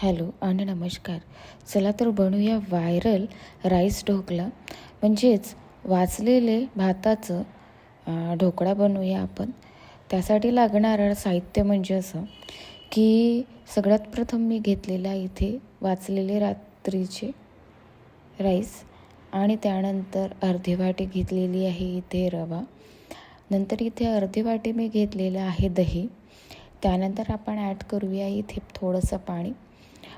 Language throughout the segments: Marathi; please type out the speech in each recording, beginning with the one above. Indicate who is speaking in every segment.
Speaker 1: हॅलो आणि नमस्कार. चला तर बनवूया व्हायरल राईस ढोकला, म्हणजेच वाचलेले भाताचं ढोकळा बनवूया आपण. त्यासाठी लागणारं साहित्य म्हणजे असं की सगळ्यात प्रथम मी घेतलेला इथे वाचलेले रात्रीचे राईस, आणि त्यानंतर अर्धी वाटी घेतलेली आहे इथे रवा. नंतर इथे अर्धी वाटी मी घेतलेलं आहे दही. त्यानंतर आपण ॲड करूया इथे थोडंसं पाणी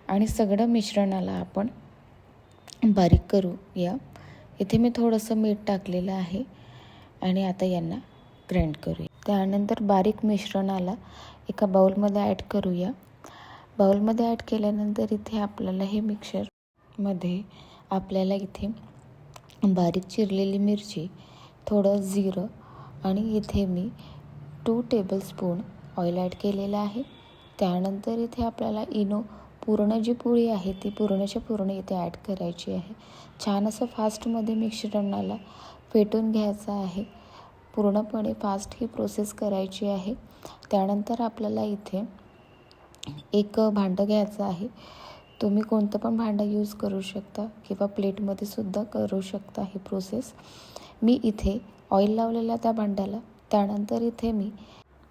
Speaker 1: आणि सगळं मिश्रणाला आपण बारीक करूया. इथे मी थोडंसं मीठ टाकलेलं आहे आणि आता यांना ग्राइंड करूया. त्यानंतर बारीक मिश्रणाला एका बाउलमध्ये ॲड करूया. बाउलमध्ये ॲड केल्यानंतर इथे आपल्याला हे मिक्सरमध्ये आपल्याला इथे बारीक चिरलेली मिरची, थोडं जिरं आणि इथे मी 2 टेबलस्पून ऑइल ॲड केलेलं आहे. त्यानंतर इथे आपल्याला इनो पूर्ण जी पोळी आहे ती पूर्णच्या पूर्ण इथे ॲड करायची आहे. छान असं फास्टमध्ये मिश्रणाला फेटून घ्यायचं आहे. पूर्णपणे फास्ट ही प्रोसेस करायची आहे. त्यानंतर आपल्याला इथे एक भांडं घ्यायचं आहे. तुम्ही कोणतं पण भांडं यूज करू शकता किंवा प्लेटमध्ये सुद्धा करू शकता ही प्रोसेस. मी इथे ऑइल लावलेलं त्या भांड्याला. त्यानंतर इथे मी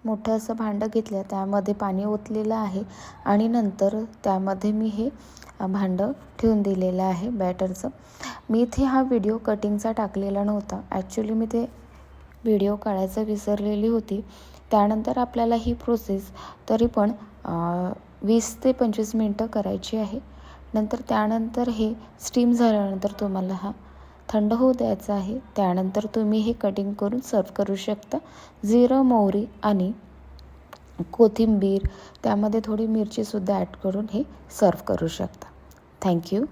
Speaker 1: मोठं असं भांडं घेतलं, त्यामध्ये पाणी ओतलेलं आहे आणि नंतर त्यामध्ये मी हे भांडं ठेवून दिलेलं आहे बॅटरचं. मी इथे हा व्हिडिओ कटिंगचा टाकलेला नव्हता. ॲक्च्युली मी ते व्हिडिओ काढायचं विसरलेली होती. त्यानंतर आपल्याला ही प्रोसेस तरी पण 20 ते 25 मिनटं करायची आहे. नंतर त्यानंतर हे स्टीम झाल्यानंतर तुम्हाला हा थंड होऊ द्यायचा आहे. त्यानंतर तुम्ही हे कटिंग करून सर्व करू शकता. जिरं, मोहरी आणि कोथिंबीर, त्यामध्ये थोडी मिरचीसुद्धा ॲड करून हे सर्व करू शकता. थँक्यू.